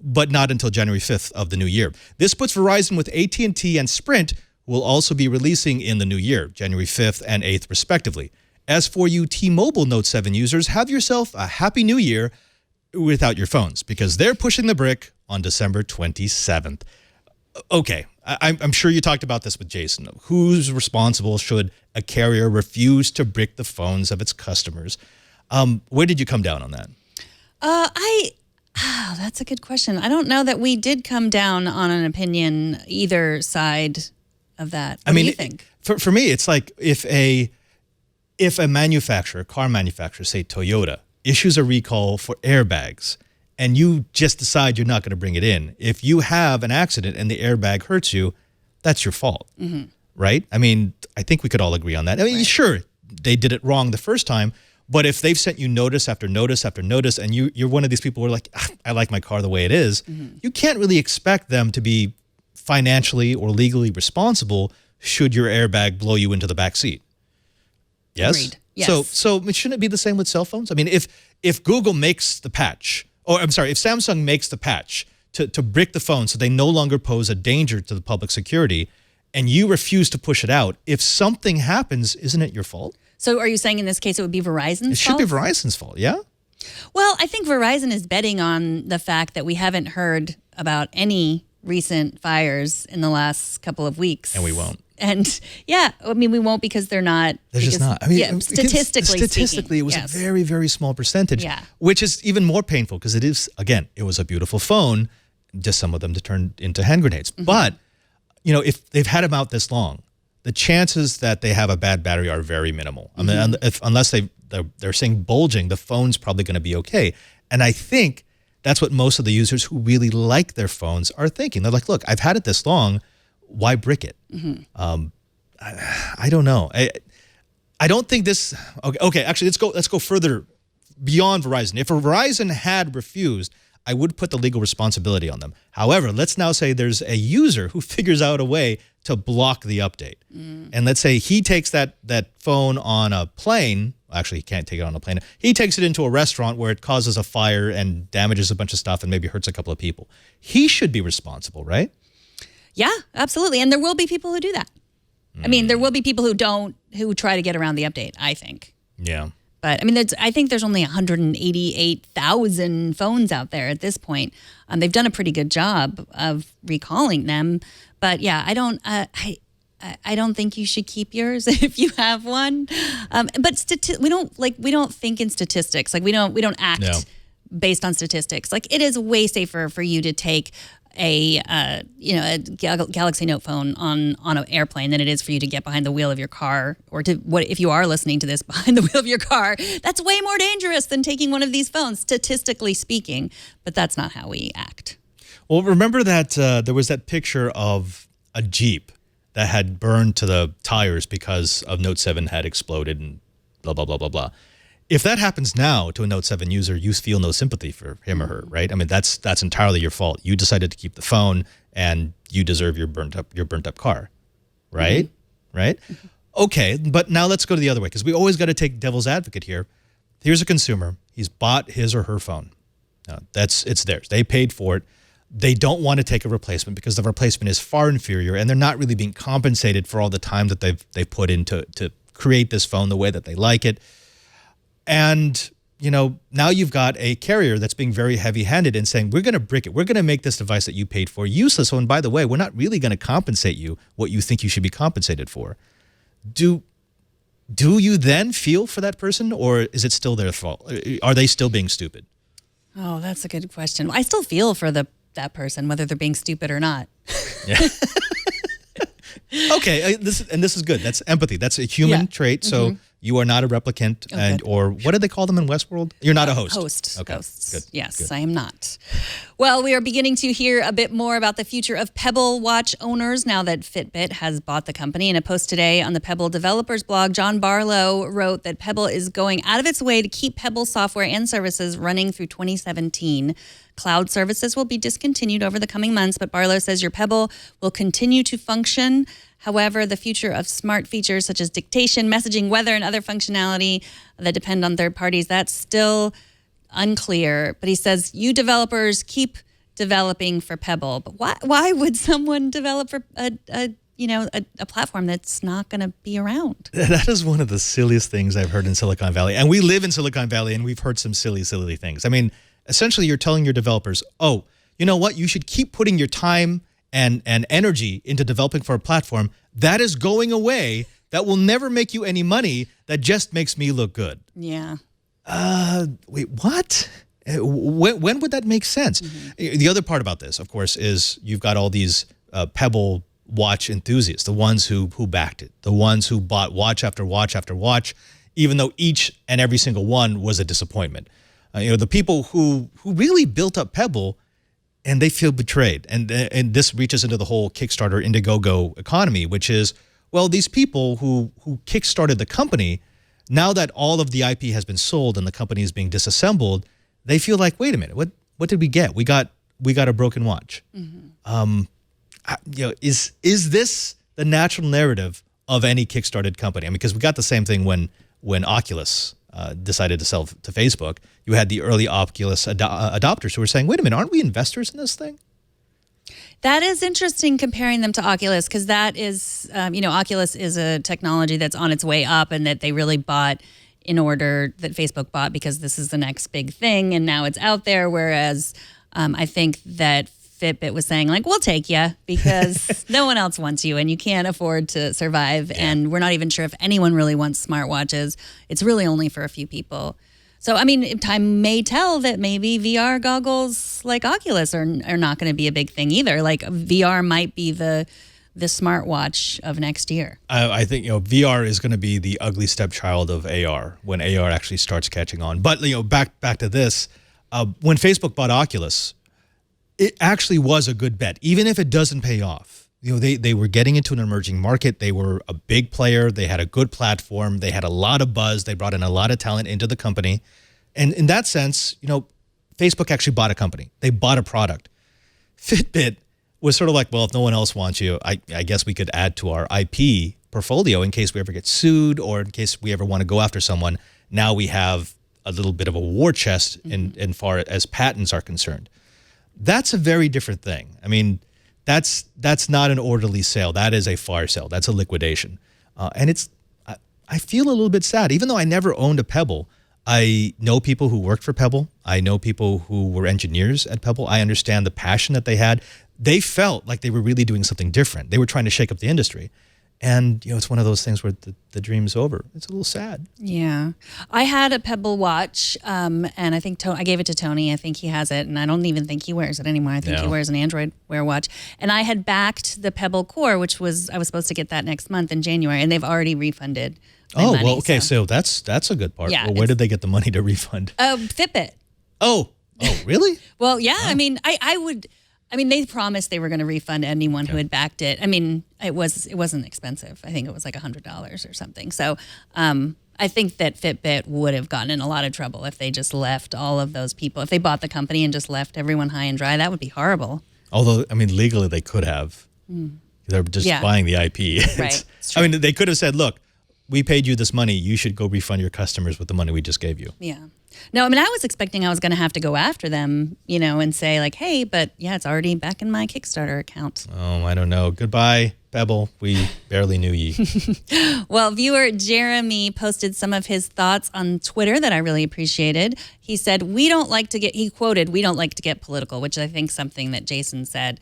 but not until January 5th of the new year. This puts Verizon with AT&T and Sprint, who will also be releasing in the new year, January 5th and 8th, respectively. As for you T-Mobile Note 7 users, have yourself a happy new year without your phones, because they're pushing the brick on December 27th. Okay, I'm sure you talked about this with Jason. Who's responsible should a carrier refuse to brick the phones of its customers? Where did you come down on that? That's a good question. I don't know that we did come down on an opinion either side of that. What do you think? For me, it's like if a manufacturer, car manufacturer, say Toyota, issues a recall for airbags, and you just decide you're not going to bring it in, if you have an accident and the airbag hurts you, that's your fault, right? I mean, I think we could all agree on that. I mean, sure, they did it wrong the first time, but if they've sent you notice after notice after notice, and you're one of these people who are like, I like my car the way it is, you can't really expect them to be financially or legally responsible should your airbag blow you into the back seat. Yes? Agreed. Yes. So shouldn't it be the same with cell phones? I mean, if Google makes the patch, or I'm sorry, if Samsung makes the patch to brick the phone so they no longer pose a danger to the public security, and you refuse to push it out, if something happens, isn't it your fault? So are you saying in this case it would be Verizon's fault? It should be Verizon's fault, yeah? Well, I think Verizon is betting on the fact that we haven't heard about any recent fires in the last couple of weeks. And we won't. And yeah, I mean, we won't because they're not. There's just not. I mean, statistically speaking, it was a very, very small percentage, which is even more painful because it is, again, it was a beautiful phone, just some of them to turn into hand grenades. But, you know, if they've had them out this long, the chances that they have a bad battery are very minimal. I mean, unless they're saying bulging, the phone's probably going to be okay. And I think that's what most of the users who really like their phones are thinking. They're like, look, I've had it this long. Why brick it? I don't know. I don't think this. Okay. Actually, let's go further beyond Verizon. If Verizon had refused, I would put the legal responsibility on them. However, let's now say there's a user who figures out a way to block the update, and let's say he takes that phone on a plane. Actually, he can't take it on a plane. He takes it into a restaurant where it causes a fire and damages a bunch of stuff and maybe hurts a couple of people. He should be responsible, right? Yeah, absolutely. And there will be people who do that. I mean, there will be people who try to get around the update, I think. Yeah. But I mean, I think there's only 188,000 phones out there at this point. They've done a pretty good job of recalling them. But yeah, I don't think you should keep yours if you have one. But we don't think in statistics. Like we don't act based on statistics. Like it is way safer for you to take a Galaxy Note phone on an airplane than it is for you to get behind the wheel of your car, or if you are listening to this behind the wheel of your car. That's way more dangerous than taking one of these phones, statistically speaking. But that's not how we act. Well, remember that there was that picture of a Jeep that had burned to the tires because of Note 7 had exploded and blah, blah, blah, blah, blah. If that happens now to a Note 7 user, you feel no sympathy for him or her, right? I mean, that's entirely your fault. You decided to keep the phone, and you deserve your burnt up car, right? Right? Okay, but now let's go to the other way, because we always got to take devil's advocate here. Here's a consumer. He's bought his or her phone. It's theirs. They paid for it. They don't want to take a replacement because the replacement is far inferior, and they're not really being compensated for all the time that they've put into to create this phone the way that they like it. And, now you've got a carrier that's being very heavy-handed and saying, we're going to brick it. We're going to make this device that you paid for useless. Oh, and by the way, we're not really going to compensate you what you think you should be compensated for. Do you then feel for that person, or is it still their fault? Are they still being stupid? Oh, that's a good question. I still feel for that person, whether they're being stupid or not. Yeah. Okay, this is good. That's empathy. That's a human trait. So you are not a replicant, or what do they call them in Westworld? You're not a host. Host. Okay. Ghosts. Good. Yes, Good. I am not. Well, we are beginning to hear a bit more about the future of Pebble watch owners now that Fitbit has bought the company. In a post today on the Pebble developers blog, John Barlow wrote that Pebble is going out of its way to keep Pebble software and services running through 2017. Cloud services will be discontinued over the coming months, but Barlow says your Pebble will continue to function. However, the future of smart features such as dictation, messaging, weather, and other functionality that depend on third parties, that's still unclear. But he says, you developers keep developing for Pebble. But why would someone develop for a platform that's not going to be around? That is one of the silliest things I've heard in Silicon Valley. And we live in Silicon Valley, and we've heard some silly things. I mean, essentially, you're telling your developers, oh, you know what? You should keep putting your time and energy into developing for a platform that is going away, that will never make you any money, that just makes me look good. Yeah. Wait, what? When would that make sense? The other part about this, of course, is you've got all these Pebble watch enthusiasts, the ones who backed it, the ones who bought watch after watch after watch, even though each and every single one was a disappointment. The people who really built up Pebble, and they feel betrayed. And this reaches into the whole Kickstarter Indiegogo economy, which is, well, these people who kickstarted the company, now that all of the IP has been sold and the company is being disassembled, they feel like, wait a minute, what did we get? We got a broken watch. Is this the natural narrative of any kickstarted company? I mean, because we got the same thing when Oculus decided to sell to Facebook. You had the early Oculus adopters who were saying, wait a minute, aren't we investors in this thing? That is interesting comparing them to Oculus, because that is, Oculus is a technology that's on its way up and that they really bought in order, that Facebook bought because this is the next big thing and now it's out there. Whereas I think that Fitbit was saying, like, we'll take you because no one else wants you and you can't afford to survive. Yeah. And we're not even sure if anyone really wants smartwatches. It's really only for a few people. So, I mean, time may tell that maybe VR goggles like Oculus are not going to be a big thing either. Like VR might be the smartwatch of next year. I think, VR is going to be the ugly stepchild of AR when AR actually starts catching on. But, back to this, when Facebook bought Oculus, it actually was a good bet, even if it doesn't pay off. They were getting into an emerging market. They were a big player. They had a good platform. They had a lot of buzz. They brought in a lot of talent into the company. And in that sense, Facebook actually bought a company. They bought a product. Fitbit was sort of like, well, if no one else wants you, I guess we could add to our IP portfolio in case we ever get sued or in case we ever want to go after someone. Now we have a little bit of a war chest in far as patents are concerned. That's a very different thing. I mean, that's not an orderly sale. That is a fire sale. That's a liquidation. And I feel a little bit sad. Even though I never owned a Pebble, I know people who worked for Pebble. I know people who were engineers at Pebble. I understand the passion that they had. They felt like they were really doing something different. They were trying to shake up the industry. And, it's one of those things where the dream's over. It's a little sad. Yeah. I had a Pebble watch, and I think I gave it to Tony. I think he has it, and I don't even think he wears it anymore. I think he wears an Android Wear watch. And I had backed the Pebble Core, I was supposed to get that next month in January, and they've already refunded my money, well, okay, so that's a good part. Yeah, well, where did they get the money to refund? Fitbit. Oh, really? Well, yeah, I mean, they promised they were going to refund anyone who had backed it. I mean, it wasn't expensive. I think it was like $100 or something. So I think that Fitbit would have gotten in a lot of trouble if they just left all of those people. If they bought the company and just left everyone high and dry, that would be horrible. Although, I mean, legally they could have. They're just buying the IP. Right. I mean, they could have said, look, we paid you this money. You should go refund your customers with the money we just gave you. Yeah. No, I mean, I was expecting I was going to have to go after them, and say like, hey, but yeah, it's already back in my Kickstarter account. Oh, I don't know. Goodbye, Pebble. We barely knew ye. Well, viewer Jeremy posted some of his thoughts on Twitter that I really appreciated. He said, he quoted, "We don't like to get political," which I think something that Jason said.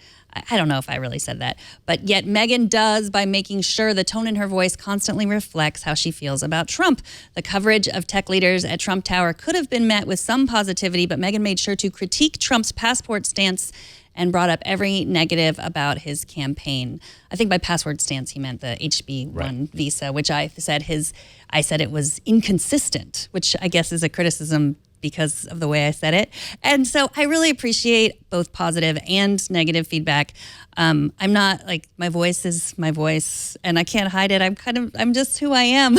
I don't know if I really said that, but yet Megyn does by making sure the tone in her voice constantly reflects how she feels about Trump. The coverage of tech leaders at Trump Tower could have been met with some positivity, but Megyn made sure to critique Trump's passport stance and brought up every negative about his campaign. I think by passport stance he meant the HB1 visa, which I said it was inconsistent, which I guess is a criticism because of the way I said it. And so I really appreciate both positive and negative feedback. I'm not like, my voice is my voice and I can't hide it. I'm just who I am.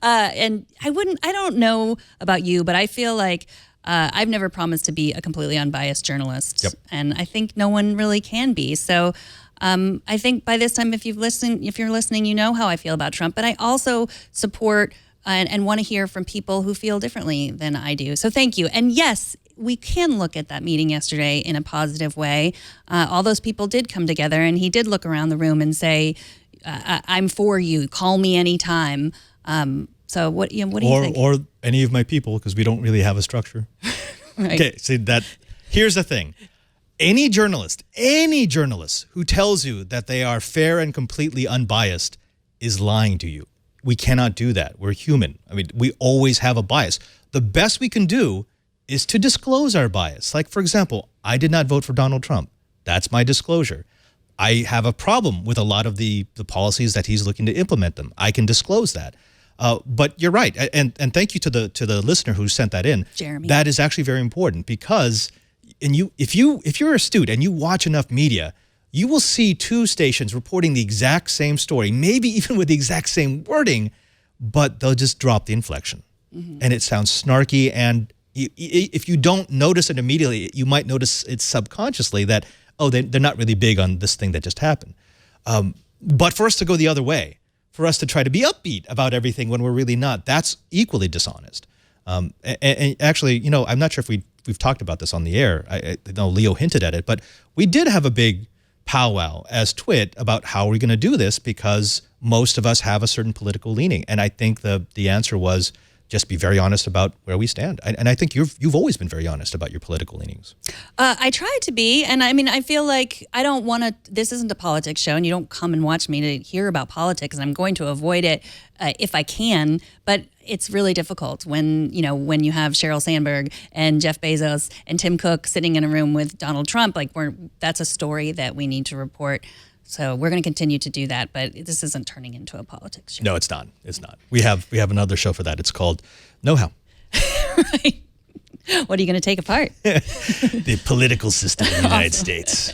and I don't know about you, but I feel like I've never promised to be a completely unbiased journalist. Yep. And I think no one really can be. So I think by this time, if you're listening, you know how I feel about Trump, but I also support and want to hear from people who feel differently than I do. So thank you. And yes, we can look at that meeting yesterday in a positive way. All those people did come together, and he did look around the room and say, I'm for you. Call me anytime. So what do you think? Or any of my people, because we don't really have a structure. Right. Okay, see that. Here's the thing. Any journalist who tells you that they are fair and completely unbiased is lying to you. We cannot do that. We're human. I mean, we always have a bias. The best we can do is to disclose our bias. Like, for example, I did not vote for Donald Trump. That's my disclosure. I have a problem with a lot of the policies that he's looking to implement them. I can disclose that. But you're right. And thank you to the listener who sent that in. Jeremy. That is actually very important because if you're astute and you watch enough media, you will see two stations reporting the exact same story, maybe even with the exact same wording, but they'll just drop the inflection. Mm-hmm. And it sounds snarky. And if you don't notice it immediately, you might notice it subconsciously that, oh, they're not really big on this thing that just happened. But for us to go the other way, for us to try to be upbeat about everything when we're really not, that's equally dishonest. And actually, I'm not sure if we've talked about this on the air. I know Leo hinted at it, but we did have a big powwow as Twit about how we're going to do this because most of us have a certain political leaning. And I think the answer was just be very honest about where we stand. And I think you've always been very honest about your political leanings. I try to be. And I mean, I feel like I don't want to, this isn't a politics show and you don't come and watch me to hear about politics, and I'm going to avoid it if I can. But it's really difficult when you have Sheryl Sandberg and Jeff Bezos and Tim Cook sitting in a room with Donald Trump. Like that's a story that we need to report. So we're going to continue to do that, but this isn't turning into a politics show. No, it's not. It's not. We have another show for that. It's called Know How. Right. What are you going to take apart? The political system in the United States.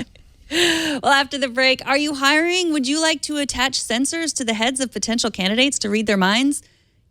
Well, after the break, are you hiring? Would you like to attach sensors to the heads of potential candidates to read their minds?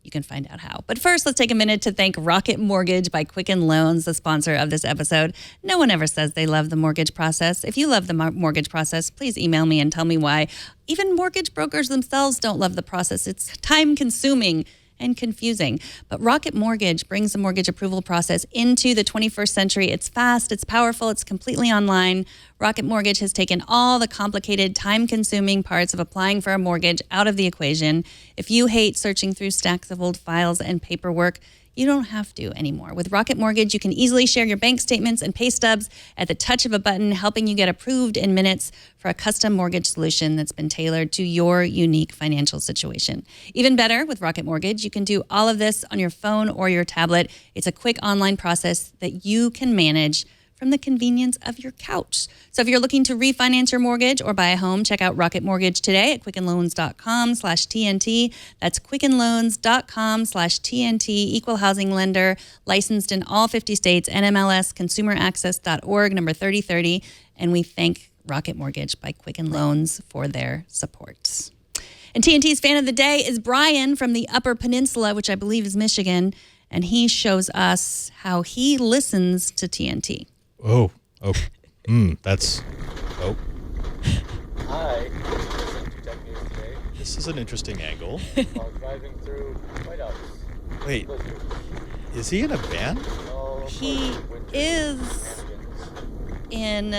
You can find out how. But first, let's take a minute to thank Rocket Mortgage by Quicken Loans, the sponsor of this episode. No one ever says they love the mortgage process. If you love the mortgage process, please email me and tell me why. Even mortgage brokers themselves don't love the process. It's time-consuming and confusing. But Rocket Mortgage brings the mortgage approval process into the 21st century. It's fast, it's powerful, it's completely online. Rocket Mortgage has taken all the complicated, time-consuming parts of applying for a mortgage out of the equation. If you hate searching through stacks of old files and paperwork, you don't have to anymore. With Rocket Mortgage, you can easily share your bank statements and pay stubs at the touch of a button, helping you get approved in minutes for a custom mortgage solution that's been tailored to your unique financial situation. Even better, with Rocket Mortgage, you can do all of this on your phone or your tablet. It's a quick online process that you can manage from the convenience of your couch. So if you're looking to refinance your mortgage or buy a home, check out Rocket Mortgage today at quickenloans.com/TNT. That's quickenloans.com/TNT. Equal housing lender, licensed in all 50 states, NMLS, consumeraccess.org, number 3030. And we thank Rocket Mortgage by Quicken Loans for their support. And TNT's fan of the day is Brian from the Upper Peninsula, which I believe is Michigan. And he shows us how he listens to TNT. That's. Hi, listen to Tech News today This is an interesting angle. while driving through White House. Wait, Is he in a van? He is in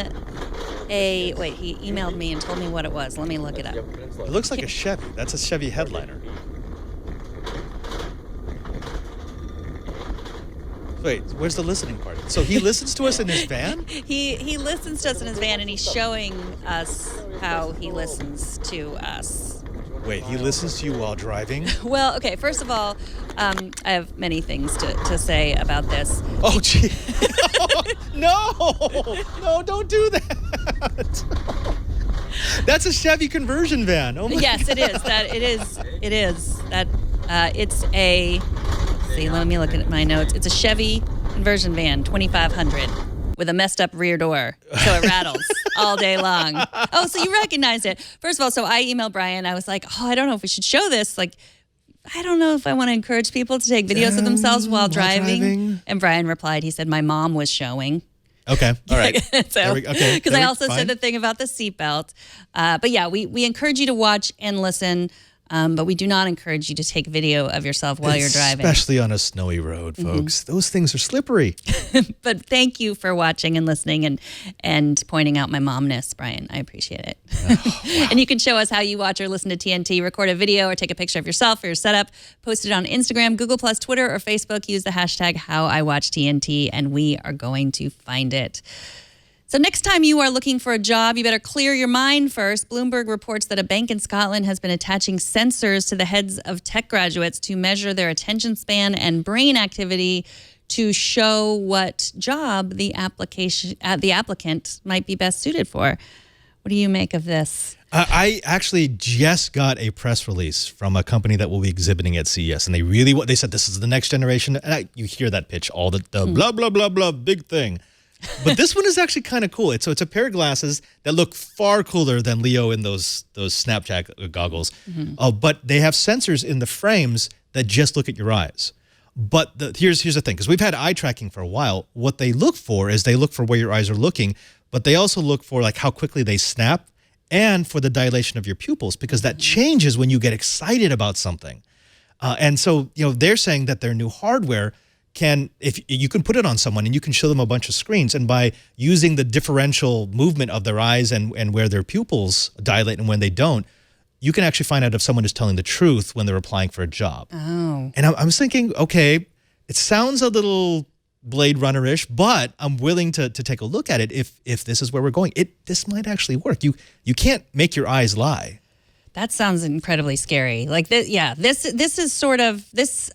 a... Wait, he emailed me and told me what it was. Let me look it up. It looks like a Chevy. That's a Chevy headliner. Wait, where's the listening part? So he listens to us in his van? He listens to us in his van, and he's showing us how he listens to us. Wait, he listens to you while driving? Well, okay, first of all, I have many things to say about this. Oh, gee. No, don't do that. That's a Chevy conversion van. Oh my Yes, God. it is. It's a... See, let me look at my notes. It's a Chevy conversion van, 2500, with a messed up rear door, so it rattles all day long. Oh, so you recognized it. First of all, so I emailed Brian. I was like, I don't know if we should show this. Like, I don't know if I want to encourage people to take videos of themselves while driving. And Brian replied, he said, my mom was showing. Okay, all right. Because I also said the thing about the seatbelt. But yeah, we encourage you to watch and listen. But we do not encourage you to take video of yourself while you're driving. Especially on a snowy road, folks. Those things are slippery. But thank you for watching and listening and pointing out my momness, Brian. I appreciate it. Oh, wow. And you can show us how you watch or listen to TNT. Record a video or take a picture of yourself or your setup. Post it on Instagram, Google+, Twitter, or Facebook. Use the hashtag #HowIWatchTNT, and we are going to find it. So next time you are looking for a job, you better clear your mind first. Bloomberg reports that a bank in Scotland has been attaching sensors to the heads of tech graduates to measure their attention span and brain activity to show what job the applicant might be best suited for. What do you make of this? I actually just got a press release from a company that will be exhibiting at CES, and they said this is the next generation. And you hear that pitch, all the blah, blah, blah, blah, big thing. But this one is actually kind of cool. It's a pair of glasses that look far cooler than Leo in those Snapchat goggles. But they have sensors in the frames that just look at your eyes. But here's the thing, because we've had eye tracking for a while. What they look for is they look for where your eyes are looking, but they also look for like how quickly they snap and for the dilation of your pupils, because that changes when you get excited about something. And so they're saying that their new hardware if you can put it on someone and you can show them a bunch of screens, and by using the differential movement of their eyes and where their pupils dilate and when they don't, you can actually find out if someone is telling the truth when they're applying for a job. Oh. And I was thinking, okay, it sounds a little Blade Runner-ish, but I'm willing to take a look at it if this is where we're going. This might actually work. You can't make your eyes lie. That sounds incredibly scary. Like this, yeah. This is sort of this.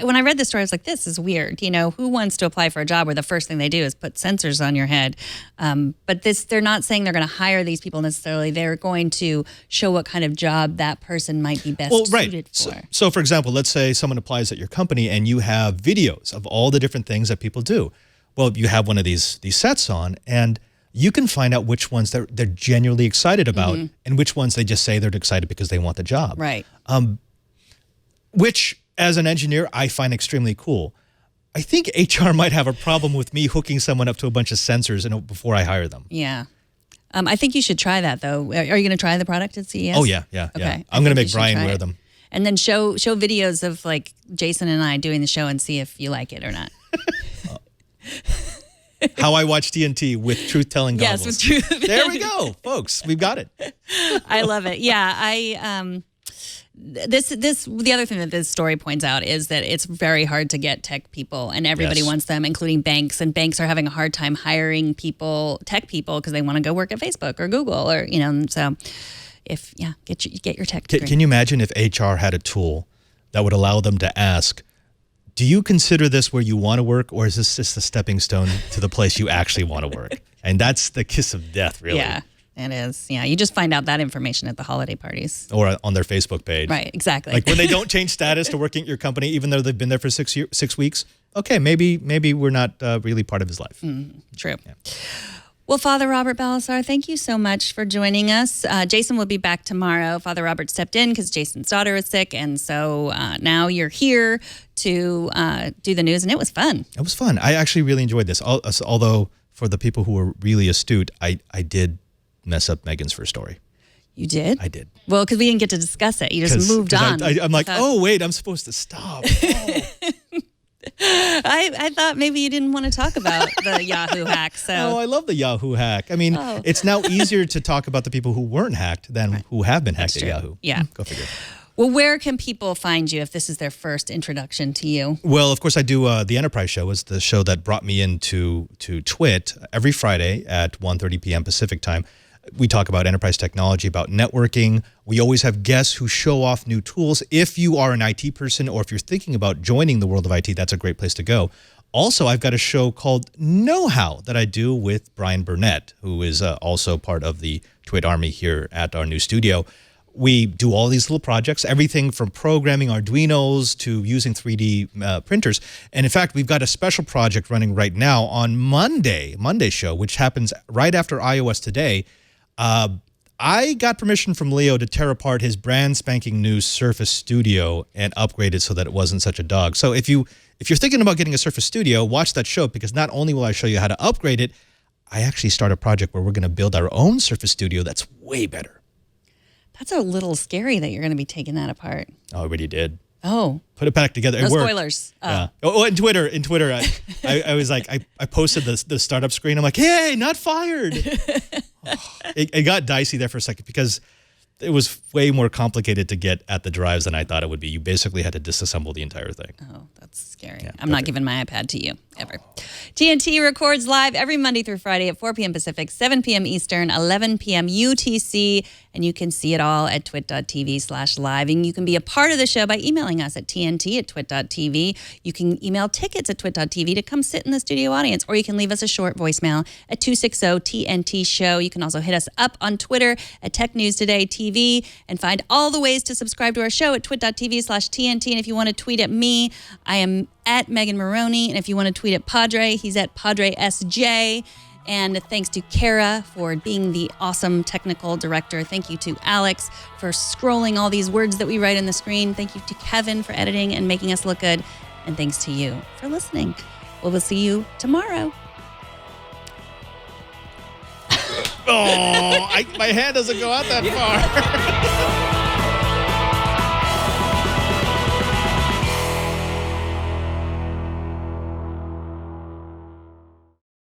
When I read this story, I was like, "This is weird." Who wants to apply for a job where the first thing they do is put sensors on your head? But they're not saying they're going to hire these people necessarily. They're going to show what kind of job that person might be best suited for. So, for example, let's say someone applies at your company and you have videos of all the different things that people do. Well, you have one of these sets on, and you can find out which ones they're genuinely excited about and which ones they just say they're excited because they want the job. Right. Which, as an engineer, I find extremely cool. I think HR might have a problem with me hooking someone up to a bunch of sensors before I hire them. Yeah. I think you should try that, though. Are you going to try the product at CES? Oh, yeah. Okay. I'm going to make Brian wear them. And then show videos of, like, Jason and I doing the show and see if you like it or not. How I Watch TNT with truth-telling goggles. Yes, with truth. There we go, folks. We've got it. I love it. Yeah, the other thing that this story points out is that it's very hard to get tech people, and everybody wants them, including banks. And banks are having a hard time hiring tech people, because they want to go work at Facebook or Google, or So, get your tech degree. Can you imagine if HR had a tool that would allow them to ask, do you consider this where you want to work, or is this just a stepping stone to the place you actually want to work? And that's the kiss of death, really. Yeah, it is. Yeah, you just find out that information at the holiday parties. Or on their Facebook page. Right, exactly. Like when they don't change status to working at your company, even though they've been there for 6 weeks. Okay, maybe we're not really part of his life. True. Yeah. Well, Father Robert Balasar, thank you so much for joining us. Jason will be back tomorrow. Father Robert stepped in because Jason's daughter is sick, and so now you're here to do the news, and it was fun. It was fun. I actually really enjoyed this, although for the people who were really astute, I did mess up Megan's first story. You did? I did. Well, because we didn't get to discuss it. You just moved on. I'm like, oh, wait, I'm supposed to stop. Oh. I thought maybe you didn't want to talk about the Yahoo hack. So Oh, I love the Yahoo hack. I mean, it's now easier to talk about the people who weren't hacked than who have been hacked at Yahoo. Yeah. Go figure. Well, where can people find you if this is their first introduction to you? Well, of course, I do the Enterprise Show. Is the show that brought me into Twit every Friday at 1:30 p.m. Pacific time. We talk about enterprise technology, about networking. We always have guests who show off new tools. If you are an IT person or if you're thinking about joining the world of IT, that's a great place to go. Also, I've got a show called Know How that I do with Brian Burnett, who is also part of the Twit Army here at our new studio. We do all these little projects, everything from programming Arduinos to using 3D printers. And in fact, we've got a special project running right now on Monday show, which happens right after iOS Today. I got permission from Leo to tear apart his brand spanking new Surface Studio and upgrade it so that it wasn't such a dog. So if you're thinking about getting a Surface Studio, watch that show, because not only will I show you how to upgrade it, I actually start a project where we're going to build our own Surface Studio that's way better. That's a little scary that you're going to be taking that apart. Oh, I already did. Oh. Put it back together. No it worked. Spoilers. Yeah. Oh, in Twitter, I was like, I posted the startup screen. I'm like, hey, not fired. It got dicey there for a second because it was way more complicated to get at the drives than I thought it would be. You basically had to disassemble the entire thing. Oh, that's scary. Yeah, I'm not giving my iPad to you, ever. TNT records live every Monday through Friday at 4 p.m. Pacific, 7 p.m. Eastern, 11 p.m. UTC, and you can see it all at twit.tv/live. And you can be a part of the show by emailing us at tnt@twit.tv. You can email tickets at twit.tv to come sit in the studio audience, or you can leave us a short voicemail at 260-TNT-SHOW. You can also hit us up on Twitter at Tech News Today TV and find all the ways to subscribe to our show at twit.tv/TNT. And if you want to tweet at me, I am at Megan Maroney. And if you want to tweet at Padre, he's at PadreSJ. And thanks to Kara for being the awesome technical director. Thank you to Alex for scrolling all these words that we write on the screen. Thank you to Kevin for editing and making us look good. And thanks to you for listening. We'll see you tomorrow. Oh, my hand doesn't go out that far.